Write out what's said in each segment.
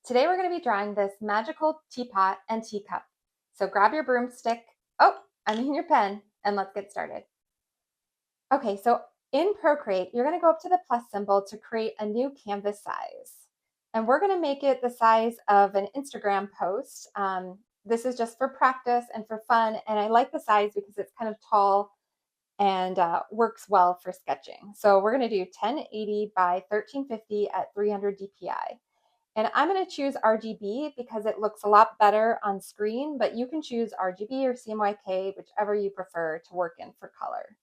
Today we're going to be drawing this magical teapot and teacup. So grab your broomstick, your pen, and let's get started. Okay, so in Procreate, you're going to go up to the plus symbol to create a new canvas size. And we're going to make it the size of an Instagram post. This is just for practice and for fun. And I like the size because it's kind of tall and works well for sketching. So we're going to do 1080 by 1350 at 300 DPI. And I'm going to choose RGB because it looks a lot better on screen, but you can choose RGB or CMYK, whichever you prefer to work in for color.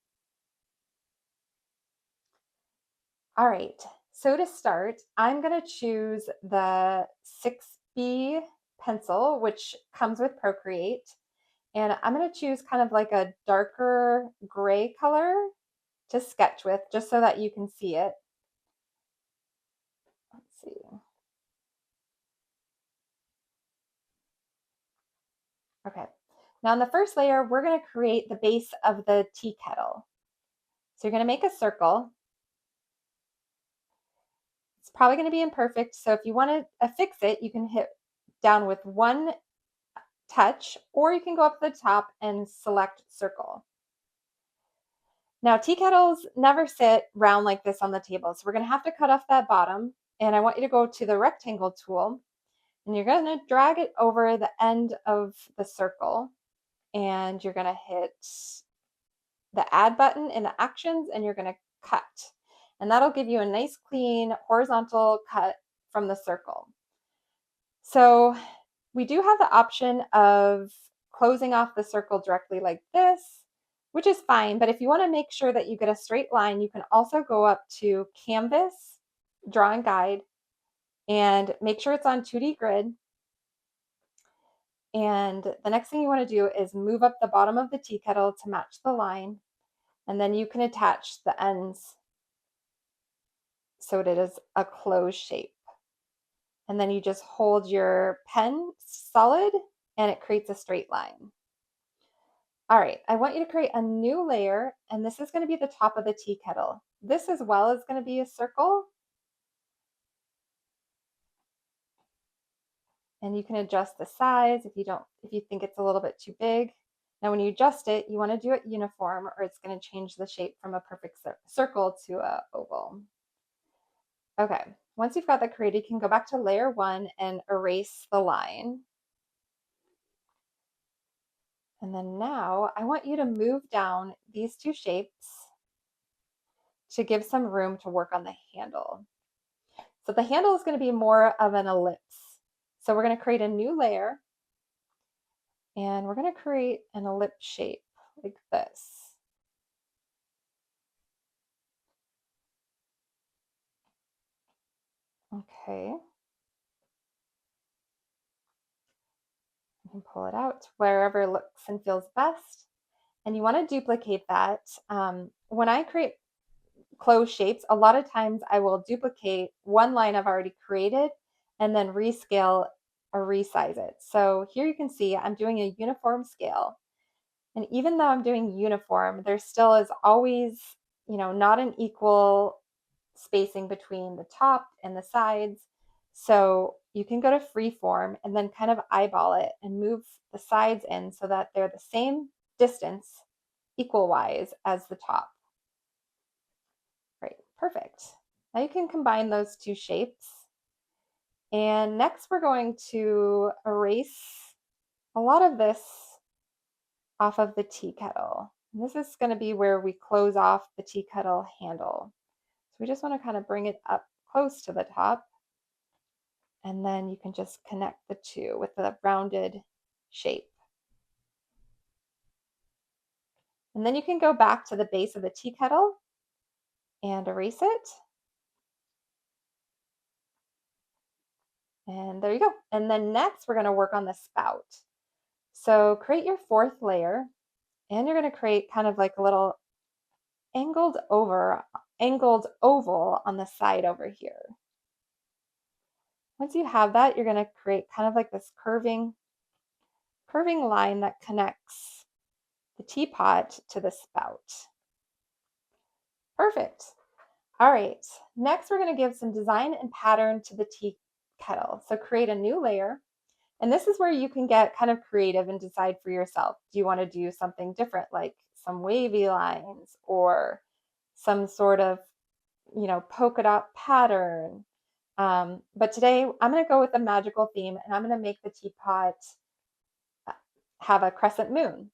All right, so to start, I'm going to choose the 6B pencil, which comes with Procreate. And I'm going to choose kind of like a darker gray color to sketch with, just so that you can see it. Let's see. Okay, now in the first layer, we're going to create the base of the tea kettle. So you're going to make a circle. It's probably going to be imperfect, so if you want to affix it, you can hit down with one touch, or you can go up to the top and select circle. Now, tea kettles never sit round like this on the table, so we're going to have to cut off that bottom, and I want you to go to the rectangle tool, and you're going to drag it over the end of the circle, and you're going to hit the add button in the actions, and you're going to cut. And that'll give you a nice clean horizontal cut from the circle. So we do have the option of closing off the circle directly like this, which is fine. But if you want to make sure that you get a straight line, you can also go up to Canvas, Drawing Guide, and make sure it's on 2D grid. And the next thing you want to do is move up the bottom of the tea kettle to match the line. And then you can attach the ends so it is a closed shape. And then you just hold your pen solid and it creates a straight line. All right, I want you to create a new layer, and this is going to be the top of the tea kettle. This as well is going to be a circle. And you can adjust the size if you think it's a little bit too big. Now when you adjust it, you want to do it uniform or it's going to change the shape from a perfect circle to a oval. Okay, once you've got that created, you can go back to layer 1 and erase the line. And then now I want you to move down these two shapes to give some room to work on the handle. So the handle is going to be more of an ellipse. So we're going to create a new layer and we're going to create an ellipse shape like this. Okay. You can pull it out wherever it looks and feels best. And you want to duplicate that. When I create closed shapes, a lot of times I will duplicate one line I've already created and then rescale or resize it. So here you can see I'm doing a uniform scale. And even though I'm doing uniform, there still is always, not an equal spacing between the top and the sides. So you can go to freeform and then kind of eyeball it and move the sides in so that they're the same distance equal wise as the top. Right, perfect. Now you can combine those two shapes. And next we're going to erase a lot of this off of the tea kettle. And this is going to be where we close off the tea kettle handle. So we just want to kind of bring it up close to the top. And then you can just connect the two with the rounded shape. And then you can go back to the base of the tea kettle and erase it. And there you go. And then next we're going to work on the spout. So create your fourth layer and you're going to create kind of like a little angled oval on the side over here. Once you have that, you're going to create kind of like this curving line that connects the teapot to the spout. Perfect. All right, next we're going to give some design and pattern to the Kettle. So create a new layer. And this is where you can get kind of creative and decide for yourself. Do you want to do something different, like some wavy lines or some sort of, polka dot pattern? But today I'm going to go with a magical theme and I'm going to make the teapot have a crescent moon.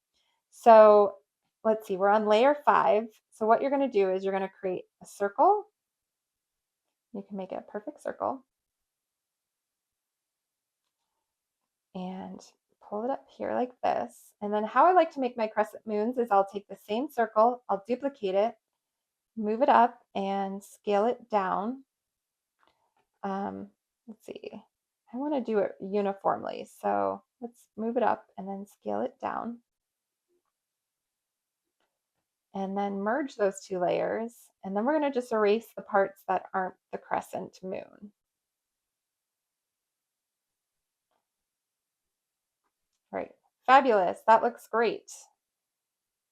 So let's see, we're on layer 5. So what you're going to do is you're going to create a circle. You can make it a perfect circle. And pull it up here like this. And then how I like to make my crescent moons is I'll take the same circle, I'll duplicate it, move it up and scale it down. Let's see, I want to do it uniformly. So let's move it up and then scale it down. And then merge those two layers. And then we're going to just erase the parts that aren't the crescent moon. All right, fabulous. That looks great.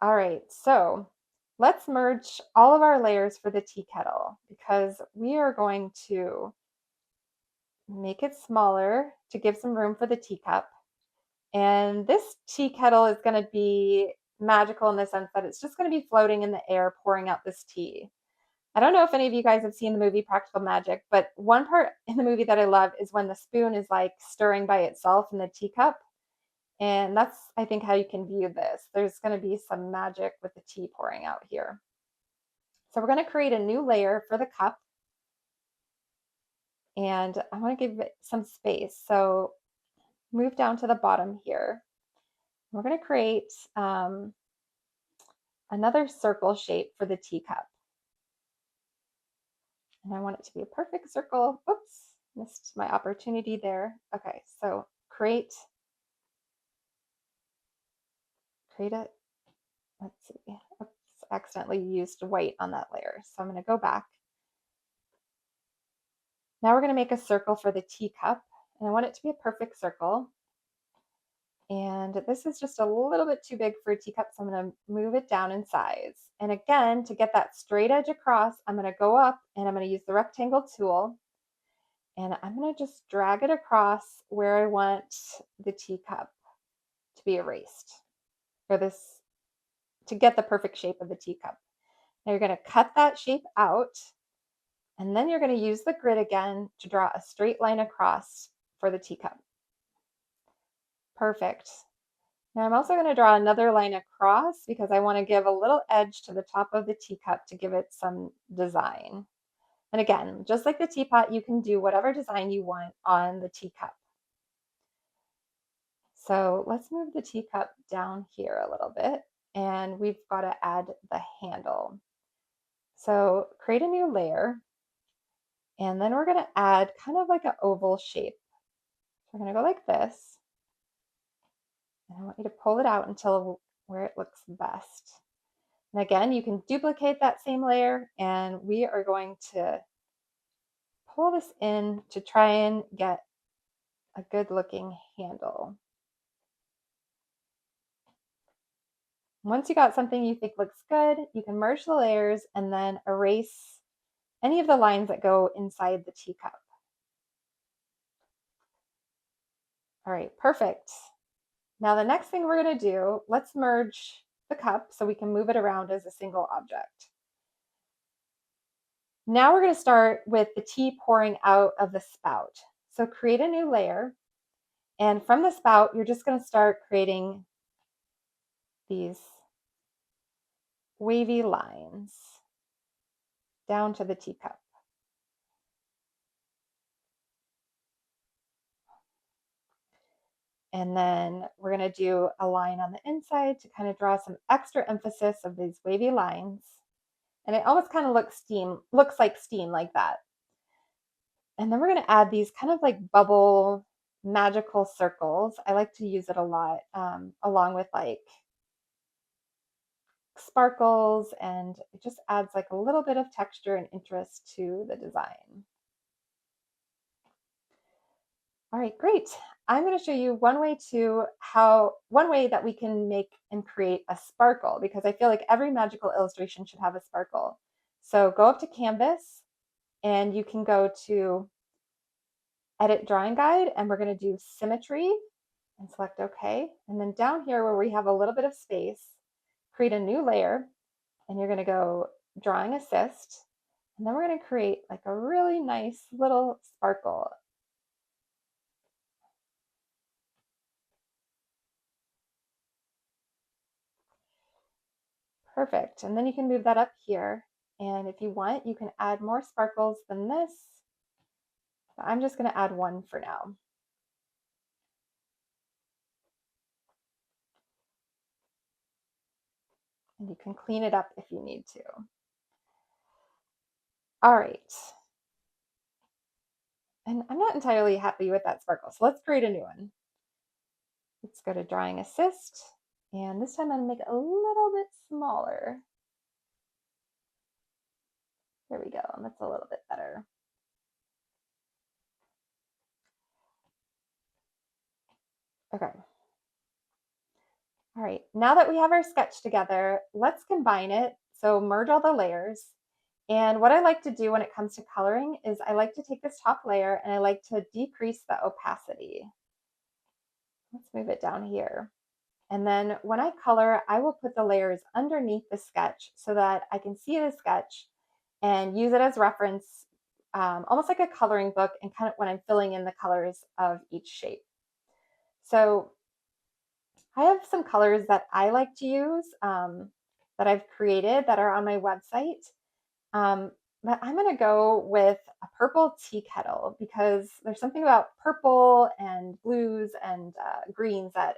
All right, so let's merge all of our layers for the tea kettle because we are going to make it smaller to give some room for the teacup. And this tea kettle is going to be magical in the sense that it's just going to be floating in the air, pouring out this tea. I don't know if any of you guys have seen the movie Practical Magic, but one part in the movie that I love is when the spoon is like stirring by itself in the teacup. And that's, I think, how you can view this. There's going to be some magic with the tea pouring out here. So we're going to create a new layer for the cup. And I want to give it some space. So move down to the bottom here. We're going to create another circle shape for the teacup. And I want it to be a perfect circle. Oops, missed my opportunity there. Okay, so create it. Let's see. Oops, accidentally used white on that layer. So I'm going to go back. Now we're going to make a circle for the teacup. And I want it to be a perfect circle. And this is just a little bit too big for a teacup, so I'm going to move it down in size. And again, to get that straight edge across, I'm going to go up and I'm going to use the rectangle tool. And I'm going to just drag it across where I want the teacup to be erased for this, to get the perfect shape of the teacup. Now you're going to cut that shape out, and then you're going to use the grid again to draw a straight line across for the teacup. Perfect. Now I'm also going to draw another line across because I want to give a little edge to the top of the teacup to give it some design. And again, just like the teapot, you can do whatever design you want on the teacup. So let's move the teacup down here a little bit, and we've got to add the handle. So create a new layer, and then we're going to add kind of like an oval shape. So we're going to go like this, and I want you to pull it out until where it looks best. And again, you can duplicate that same layer, and we are going to pull this in to try and get a good looking handle. Once you got something you think looks good, you can merge the layers and then erase any of the lines that go inside the teacup. All right, perfect. Now the next thing we're going to do, let's merge the cup so we can move it around as a single object. Now we're going to start with the tea pouring out of the spout. So create a new layer, and from the spout, you're just going to start creating these wavy lines down to the teacup. And then we're going to do a line on the inside to kind of draw some extra emphasis of these wavy lines. And it almost kind of looks like steam like that. And then we're going to add these kind of like bubble magical circles. I like to use it a lot along with like sparkles, and it just adds like a little bit of texture and interest to the design. All right, great. I'm going to show you one way that we can make and create a sparkle, because I feel like every magical illustration should have a sparkle. So go up to Canvas and you can go to Edit drawing guide, and we're going to do symmetry and select OK. And then down here where we have a little bit of space, create a new layer, and you're going to go drawing assist. And then we're going to create like a really nice little sparkle. Perfect. And then you can move that up here. And if you want, you can add more sparkles than this. I'm just going to add one for now. And you can clean it up if you need to. All right. And I'm not entirely happy with that sparkle, so let's create a new one. Let's go to Drawing Assist, and this time I'm going to make it a little bit smaller. There we go, and that's a little bit better. Okay. All right, now that we have our sketch together, let's combine it. So merge all the layers. And what I like to do when it comes to coloring is I like to take this top layer and I like to decrease the opacity. Let's move it down here. And then when I color, I will put the layers underneath the sketch so that I can see the sketch and use it as reference, almost like a coloring book, and kind of when I'm filling in the colors of each shape. So I have some colors that I like to use that I've created that are on my website. But I'm going to go with a purple tea kettle because there's something about purple and blues and greens that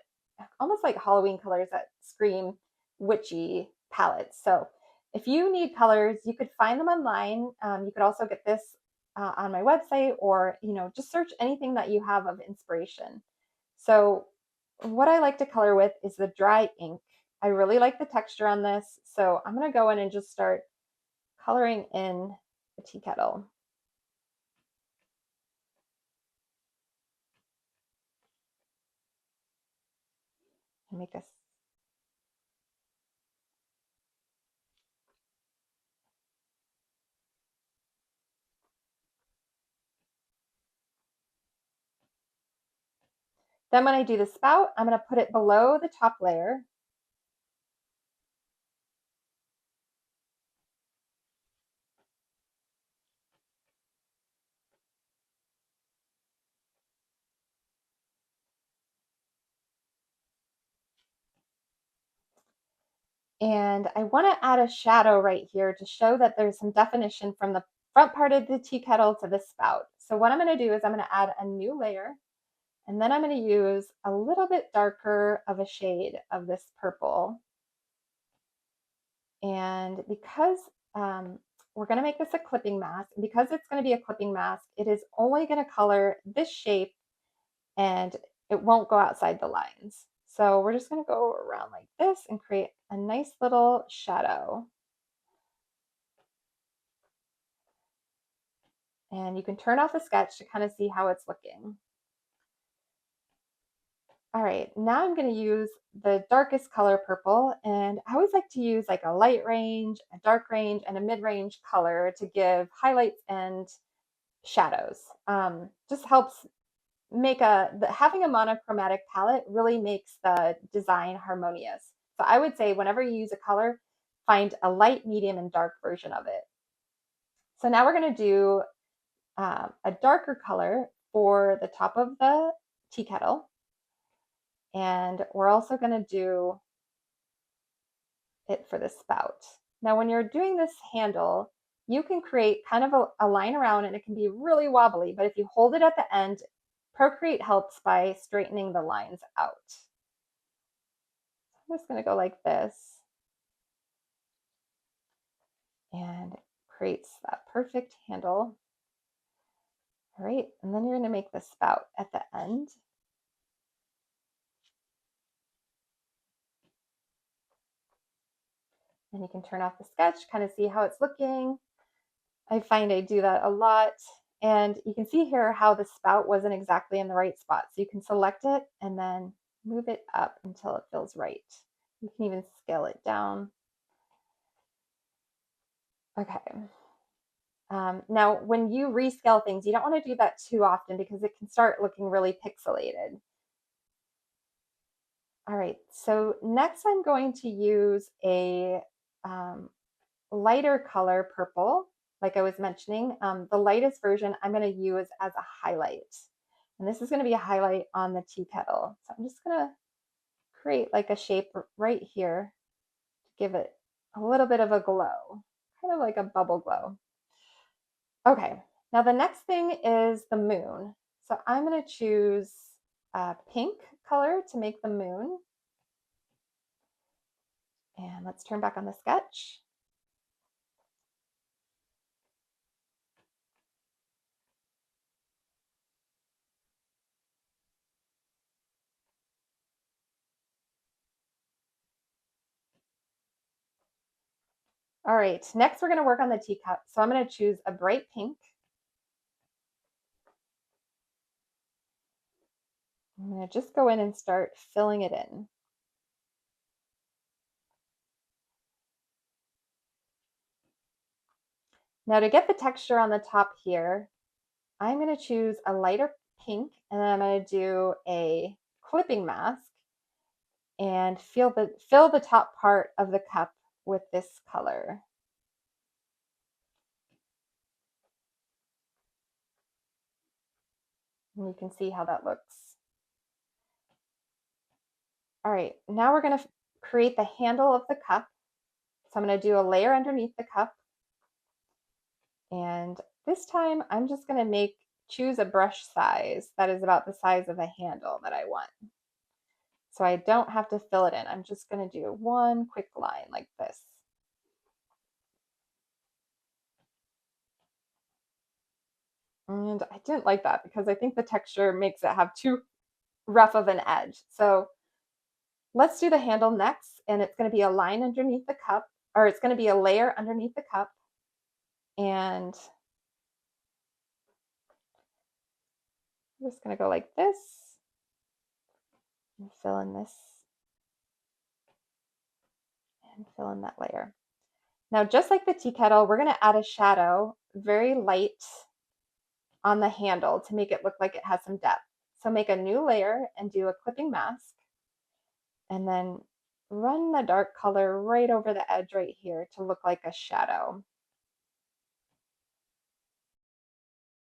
almost like Halloween colors that scream witchy palettes. So if you need colors, you could find them online. You could also get this on my website, or just search anything that you have of inspiration. So what I like to color with is the dry ink. I really like the texture on this, so I'm going to go in and just start coloring in the tea kettle. And make this. Then when I do the spout, I'm going to put it below the top layer. And I want to add a shadow right here to show that there's some definition from the front part of the tea kettle to the spout. So what I'm going to do is I'm going to add a new layer, and then I'm going to use a little bit darker of a shade of this purple. And because we're going to make this a clipping mask, and because it's going to be a clipping mask, it is only going to color this shape and it won't go outside the lines. So we're just going to go around like this and create a nice little shadow. And you can turn off the sketch to kind of see how it's looking. All right, now I'm going to use the darkest color purple, and I always like to use like a light range, a dark range, and a mid-range color to give highlights and shadows. Just helps make having a monochromatic palette really makes the design harmonious. So I would say whenever you use a color, find a light, medium, and dark version of it. So now we're going to do a darker color for the top of the tea kettle. And we're also going to do it for the spout. Now, when you're doing this handle, you can create kind of a line around, and it can be really wobbly, but if you hold it at the end, Procreate helps by straightening the lines out. I'm just going to go like this, and it creates that perfect handle. All right, and then you're going to make the spout at the end. And you can turn off the sketch, kind of see how it's looking. I find I do that a lot. And you can see here how the spout wasn't exactly in the right spot. So you can select it and then move it up until it feels right. You can even scale it down. Okay. Now, when you rescale things, you don't want to do that too often because it can start looking really pixelated. All right, so next I'm going to use a lighter color purple, like I was mentioning. The lightest version I'm going to use as a highlight. And this is going to be a highlight on the tea kettle. So I'm just going to create like a shape right here to give it a little bit of a glow, kind of like a bubble glow. Okay, now the next thing is the moon. So I'm going to choose a pink color to make the moon. And let's turn back on the sketch. All right, next we're going to work on the teacup. So I'm going to choose a bright pink. I'm going to just go in and start filling it in. Now to get the texture on the top here, I'm going to choose a lighter pink and then I'm going to do a clipping mask and fill the top part of the cup with this color. And you can see how that looks. All right, now we're going to create the handle of the cup. So I'm going to do a layer underneath the cup. And this time I'm just going to choose a brush size that is about the size of a handle that I want. So I don't have to fill it in. I'm just going to do one quick line like this. And I didn't like that because I think the texture makes it have too rough of an edge. So let's do the handle next. And it's going to be a line underneath the cup, or it's going to be a layer underneath the cup. And I'm just going to go like this and fill in this and fill in that layer. Now, just like the tea kettle, we're going to add a shadow, very light, on the handle to make it look like it has some depth. So make a new layer and do a clipping mask, and then run the dark color right over the edge right here to look like a shadow.